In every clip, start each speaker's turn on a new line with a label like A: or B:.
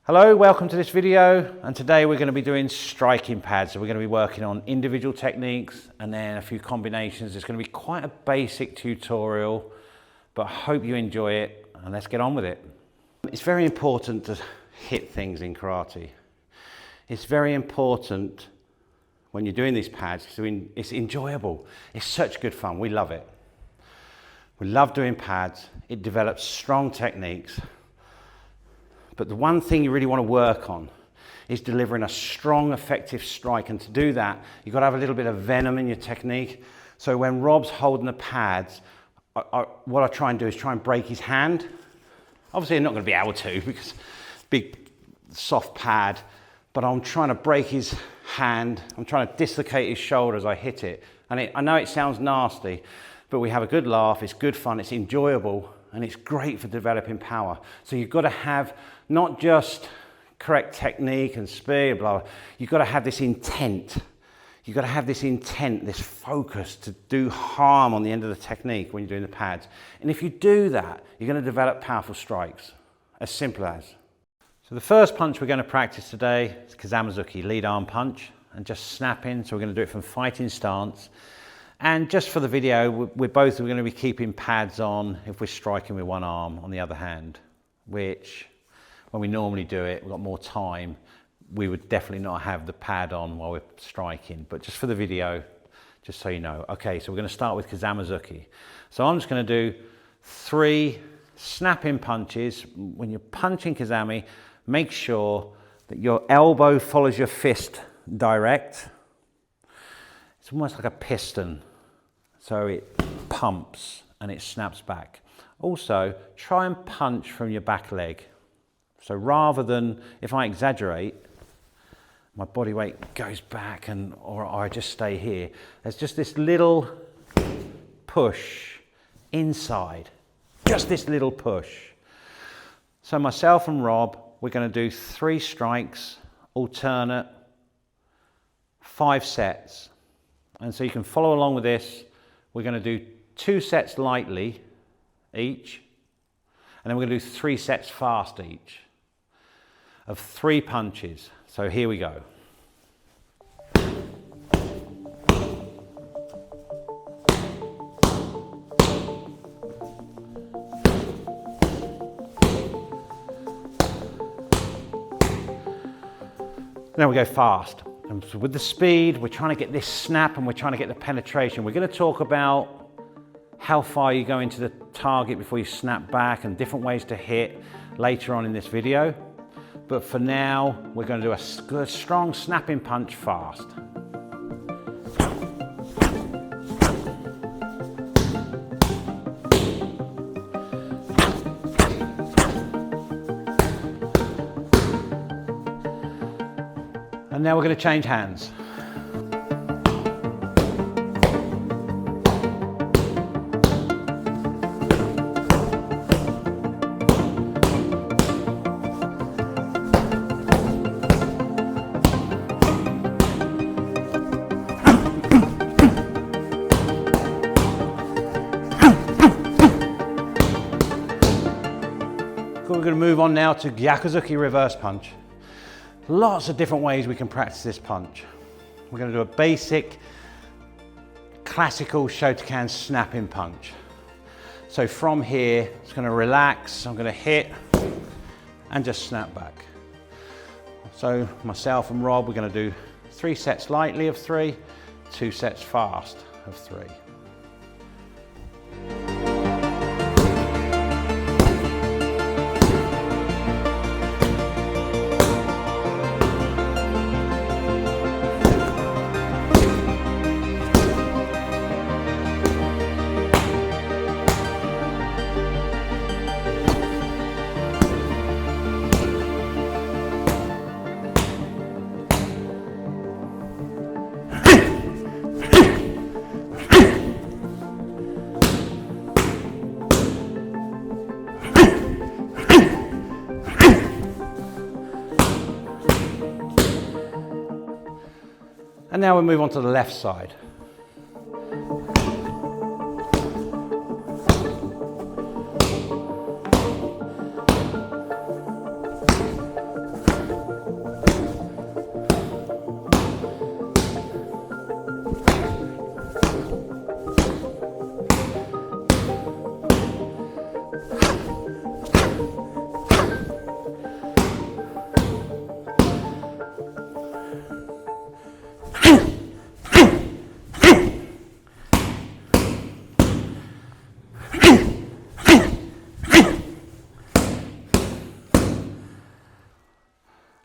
A: Hello, welcome to this video, and today we're going to be doing striking pads. So we're going to be working on individual techniques and then a few combinations. It's going to be quite a basic tutorial, but I hope you enjoy it, and let's get on with it. It's very important to hit things in karate. It's very important when you're doing these pads, it's enjoyable. It's such good fun, we love it. We love doing pads, it develops strong techniques. But the one thing you really want to work on is delivering a strong, effective strike. And to do that, you've got to have a little bit of venom in your technique. So when Rob's holding the pads, what I try and do is try and break his hand. Obviously, I'm not going to be able to because big, soft pad, but I'm trying to break his hand. I'm trying to dislocate his shoulder as I hit it. And I know it sounds nasty, but we have a good laugh, it's good fun, it's enjoyable, and it's great for developing power. So you've got to have not just correct technique and speed, blah, blah. You've got to have this intent. You've got to have this intent, this focus to do harm on the end of the technique when you're doing the pads. And if you do that, you're going to develop powerful strikes. As simple as. So the first punch we're going to practice today is Kazamazuki, lead arm punch, and just snapping. So we're going to do it from fighting stance. And just for the video, we're going to be keeping pads on if we're striking with one arm on the other hand, which when we normally do it, we've got more time, we would definitely not have the pad on while we're striking. But just for the video, just so you know. Okay, so we're going to start with Kazamazuki. So I'm just going to do 3 snapping punches. When you're punching Kazami, make sure that your elbow follows your fist direct. It's almost like a piston. So it pumps and it snaps back. Also, try and punch from your back leg. So rather than, if I exaggerate, my body weight goes back or I just stay here. There's just this little push inside, just this little push. So myself and Rob, we're going to do 3 strikes, alternate, 5 sets. And so you can follow along with this. We're going to do 2 sets lightly each, and then we're going to do 3 sets fast each of 3 punches. So here we go. Now we go fast. And so with the speed, we're trying to get this snap and we're trying to get the penetration. We're going to talk about how far you go into the target before you snap back and different ways to hit later on in this video. But for now, we're going to do a good, strong snapping punch fast. And now we're going to change hands. We're going to move on now to Gyakuzuki reverse punch. Lots of different ways we can practice this punch. We're going to do a basic, classical Shotokan snapping punch. So from here, it's going to relax, I'm going to hit and just snap back. So myself and Rob, we're going to do 3 sets lightly of 3, 2 sets fast of 3. And now we'll move on to the left side.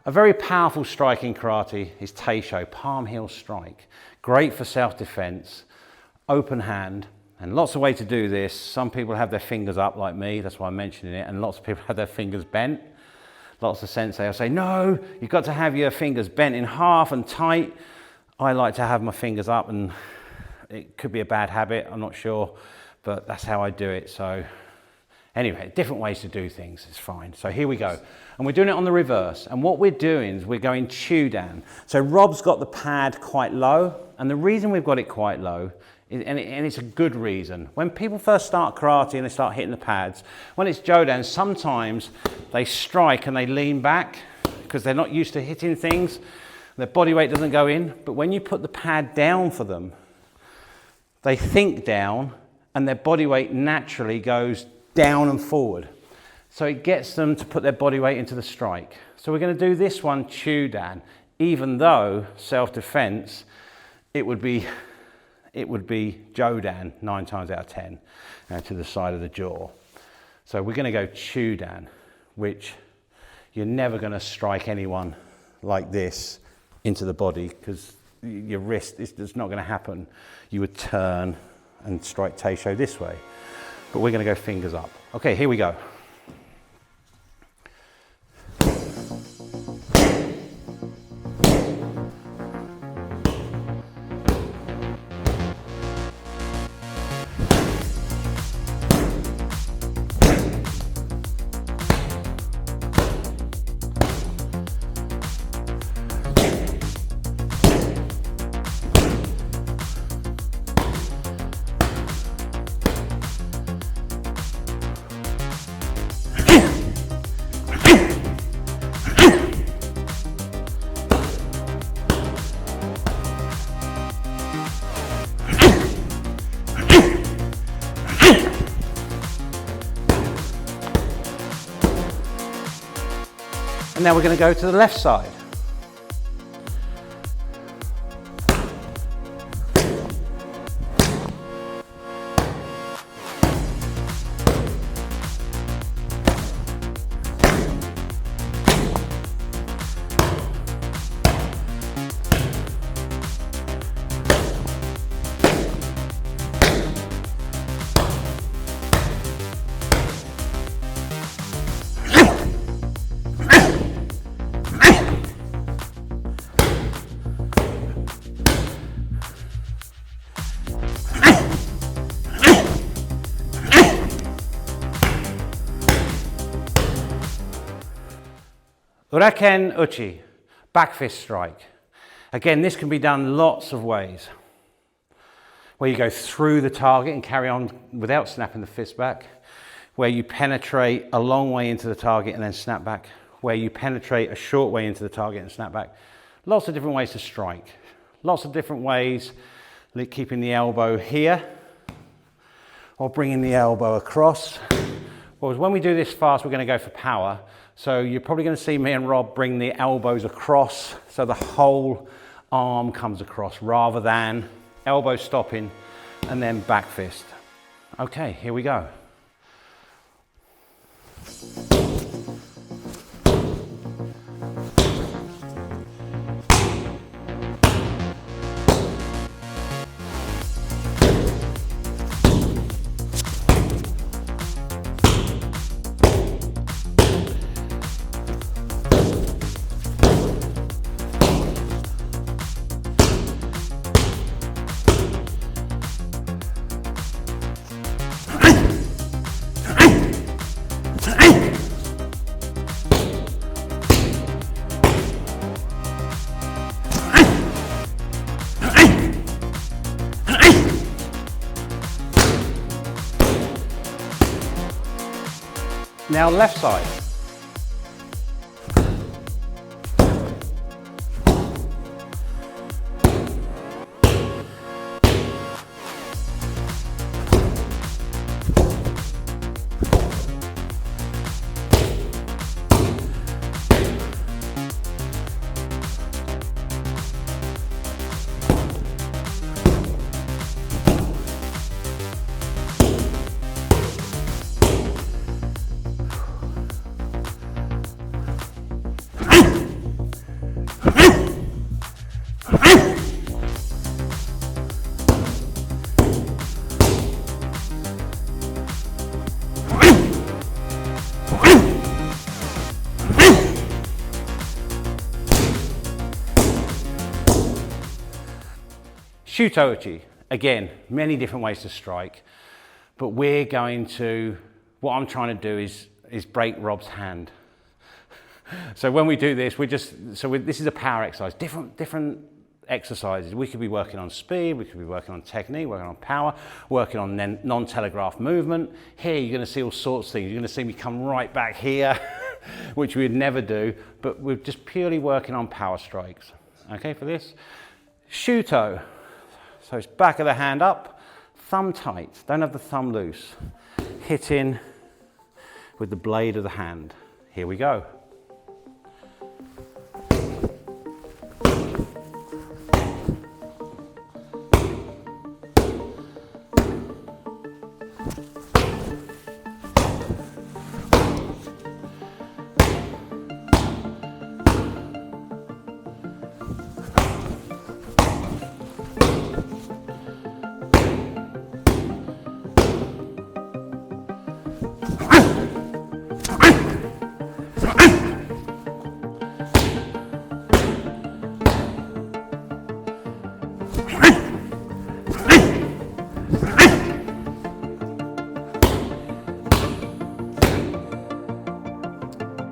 A: A very powerful strike in karate is Teisho, palm heel strike. Great for self-defense, open hand, and lots of ways to do this. Some people have their fingers up like me, that's why I'm mentioning it, and lots of people have their fingers bent. Lots of sensei will say, no, you've got to have your fingers bent in half and tight. I like to have my fingers up, and it could be a bad habit, I'm not sure, but that's how I do it. So anyway, different ways to do things is fine. So here we go. And we're doing it on the reverse. And what we're doing is we're going Chudan. So Rob's got the pad quite low. And the reason we've got it quite low, and it's a good reason. When people first start karate and they start hitting the pads, when it's Jodan, sometimes they strike and they lean back because they're not used to hitting things. Their body weight doesn't go in. But when you put the pad down for them, they think down and their body weight naturally goes down and forward. So it gets them to put their body weight into the strike. So we're going to do this one Chudan, even though self-defense, it would be Jodan 9 times out of 10 to the side of the jaw. So we're going to go Chudan, which you're never going to strike anyone like this into the body because your wrist, it's not going to happen. You would turn and strike Teisho this way. But we're going to go fingers up. Okay, here we go. And now we're going to go to the left side. Uren Uchi, back fist strike. Again, this can be done lots of ways. Where you go through the target and carry on without snapping the fist back. Where you penetrate a long way into the target and then snap back. Where you penetrate a short way into the target and snap back. Lots of different ways to strike. Lots of different ways, like keeping the elbow here or bringing the elbow across. Whereas when we do this fast, we're going to go for power. So you're probably going to see me and Rob bring the elbows across so the whole arm comes across rather than elbow stopping and then back fist. Okay, here we go. Now left side. Shuto Uchi, again, many different ways to strike, but we're going to, what I'm trying to do is break Rob's hand. So when we do this, this is a power exercise, different exercises. We could be working on speed, we could be working on technique, working on power, working on non-telegraph movement. Here you're going to see all sorts of things. You're going to see me come right back here, which we would never do, but we're just purely working on power strikes. Okay, for this. Shuto, so it's back of the hand up, thumb tight, don't have the thumb loose. Hitting with the blade of the hand. Here we go.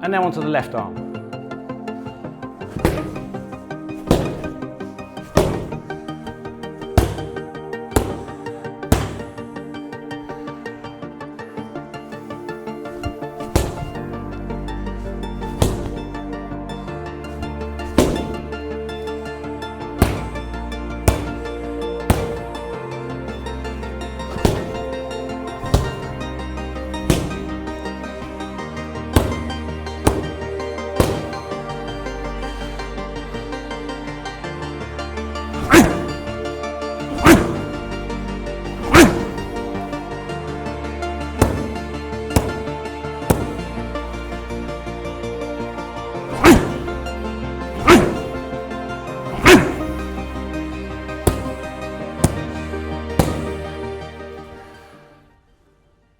A: And now onto the left arm.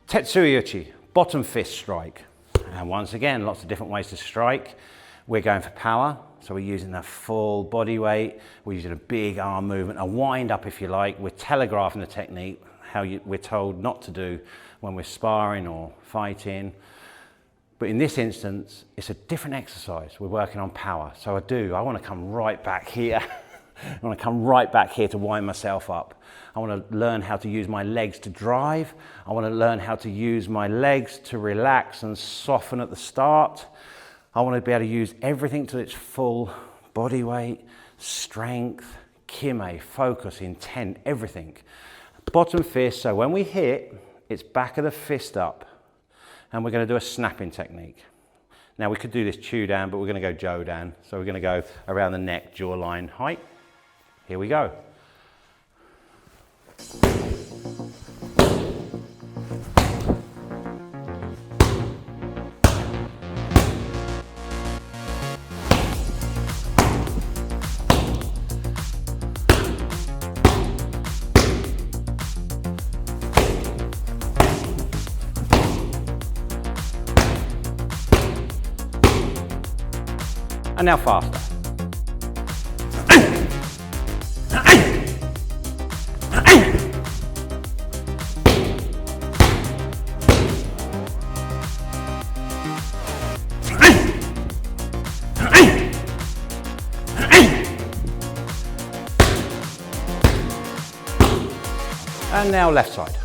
A: Tetsui Uchi, bottom fist strike. And once again, lots of different ways to strike. We're going for power, so we're using the full body weight. We're using a big arm movement, a wind up if you like. We're telegraphing the technique, we're told not to do when we're sparring or fighting. But in this instance, it's a different exercise. We're working on power. So I want to come right back here. I want to come right back here to wind myself up. I want to learn how to use my legs to drive. I want to learn how to use my legs to relax and soften at the start. I want to be able to use everything to its full body weight, strength, kime, focus, intent, everything. Bottom fist, so when we hit, it's back of the fist up. And we're going to do a snapping technique. Now we could do this chew down, but we're going to go jodan. So we're going to go around the neck, jawline height. Here we go. And now faster. And now left side.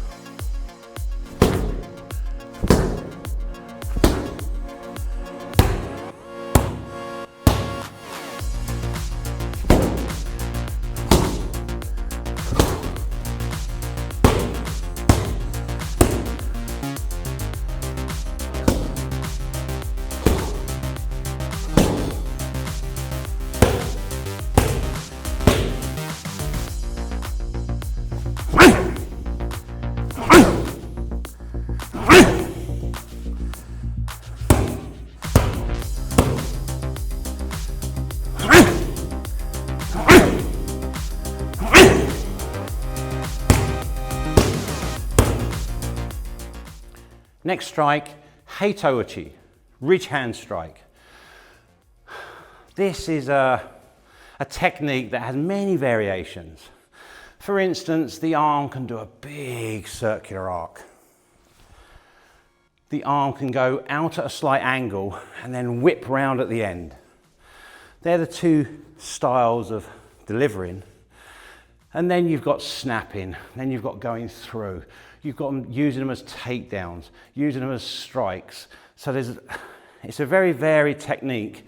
A: Next strike, Heto Uchi, ridge hand strike. This is a technique that has many variations. For instance, the arm can do a big circular arc. The arm can go out at a slight angle and then whip round at the end. They're the two styles of delivering. And then you've got snapping, then you've got going through. You've got them using them as takedowns, using them as strikes. So it's a very varied technique,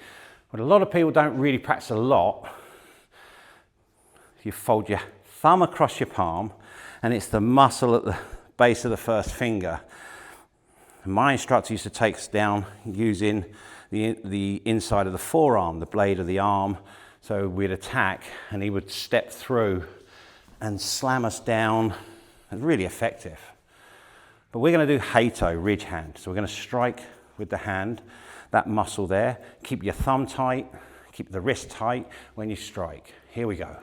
A: but a lot of people don't really practice a lot. You fold your thumb across your palm, and it's the muscle at the base of the first finger. My instructor used to take us down using the inside of the forearm, the blade of the arm. So we'd attack, and he would step through and slam us down. It's really effective. But we're going to do Heto, ridge hand. So we're going to strike with the hand, that muscle there. Keep your thumb tight, keep the wrist tight when you strike. Here we go.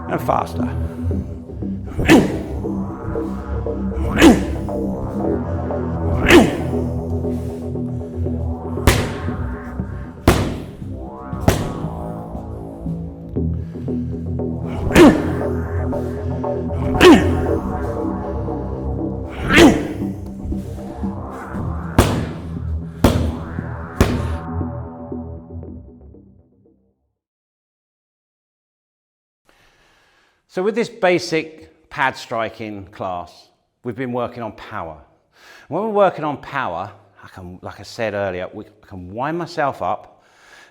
A: And faster. So with this basic pad striking class, we've been working on power. When we're working on power, like I said earlier, I can wind myself up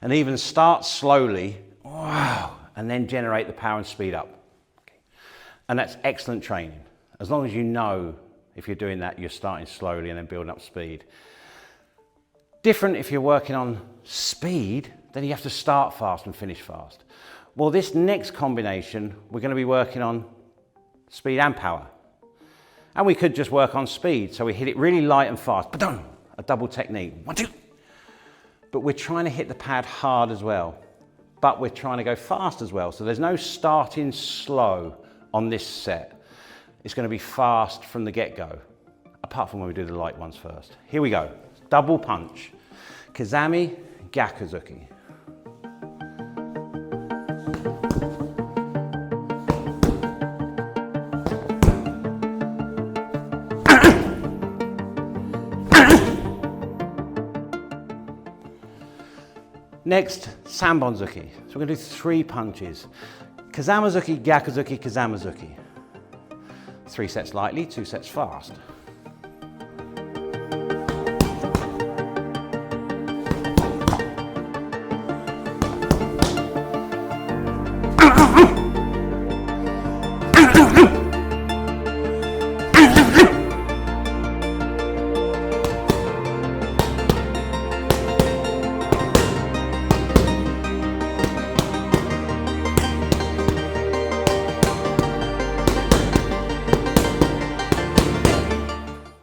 A: and even start slowly, wow, and then generate the power and speed up. Okay. And that's excellent training. As long as you know if you're doing that, you're starting slowly and then building up speed. Different if you're working on speed, then you have to start fast and finish fast. Well, this next combination, we're going to be working on speed and power. And we could just work on speed. So we hit it really light and fast. Ba-dum! A double technique. 1, 2. But we're trying to hit the pad hard as well. But we're trying to go fast as well. So there's no starting slow on this set. It's going to be fast from the get-go. Apart from when we do the light ones first. Here we go. Double punch. Kazami, Gyakuzuki. Next, Sanbonzuki. So we're going to do 3 punches. Kazamazuki, Gyakuzuki, Kazamazuki. 3 sets lightly, 2 sets fast.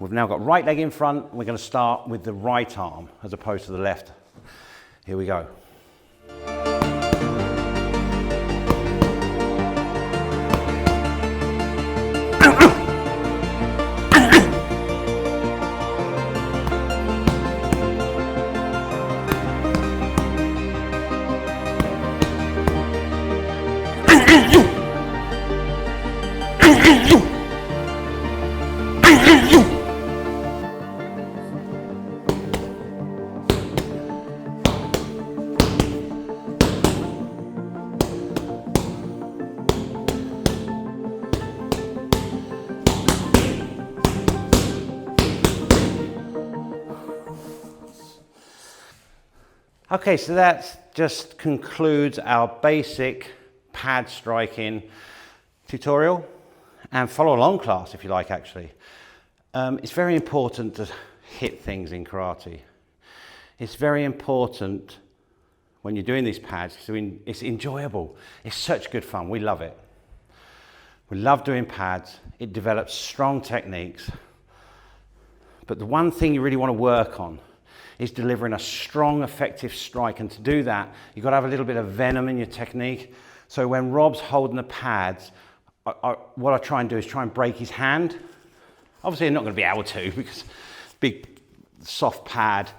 A: We've now got right leg in front. We're going to start with the right arm as opposed to the left. Here we go. Okay, so that just concludes our basic pad striking tutorial and follow along class if you like actually. It's very important to hit things in karate. It's very important when you're doing these pads. So it's enjoyable. It's such good fun. We love it. We love doing pads. It develops strong techniques. But the one thing you really want to work on is delivering a strong, effective strike. And to do that, you've got to have a little bit of venom in your technique. So when Rob's holding the pads, what I try and do is try and break his hand. Obviously, I'm not going to be able to because big, soft pad,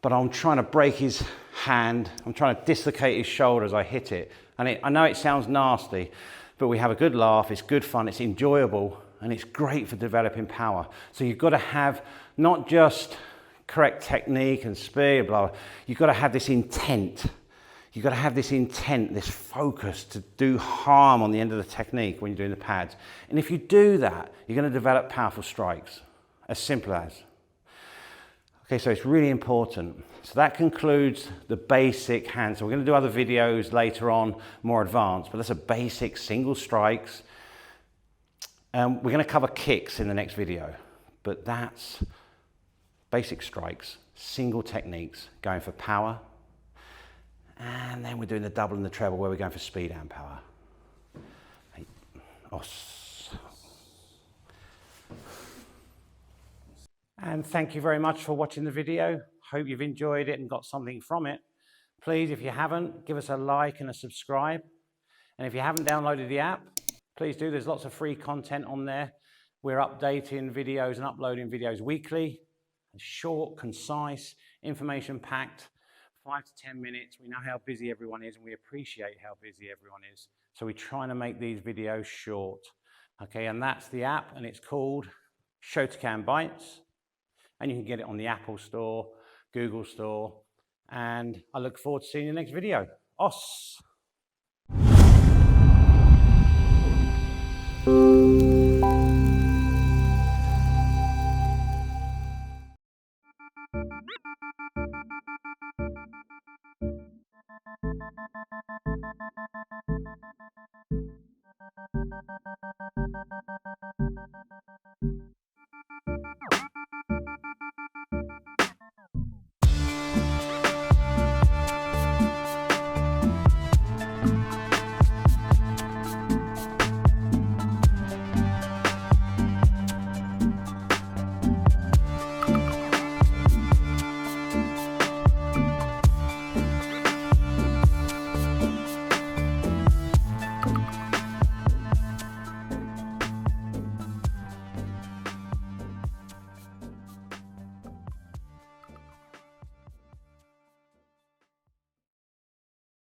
A: but I'm trying to break his hand. I'm trying to dislocate his shoulder as I hit it. And I know it sounds nasty, but we have a good laugh. It's good fun. It's enjoyable, and it's great for developing power. So you've got to have not just correct technique and speed, blah, blah. You've got to have this intent. You've got to have this intent, this focus to do harm on the end of the technique when you're doing the pads. And if you do that, you're going to develop powerful strikes. As simple as. Okay, so it's really important. So that concludes the basic hand. So we're going to do other videos later on, more advanced, but that's a basic single strikes. We're going to cover kicks in the next video, but that's basic strikes, single techniques, going for power. And then we're doing the double and the treble where we're going for speed and power. And thank you very much for watching the video. Hope you've enjoyed it and got something from it. Please, if you haven't, give us a like and a subscribe. And if you haven't downloaded the app, please do. There's lots of free content on there. We're updating videos and uploading videos weekly. Short, concise, information-packed, 5 to 10 minutes. We know how busy everyone is, and we appreciate how busy everyone is. So we're trying to make these videos short. Okay, and that's the app, and it's called Shotokan Bites. And you can get it on the Apple Store, Google Store, and I look forward to seeing you in the next video. Os!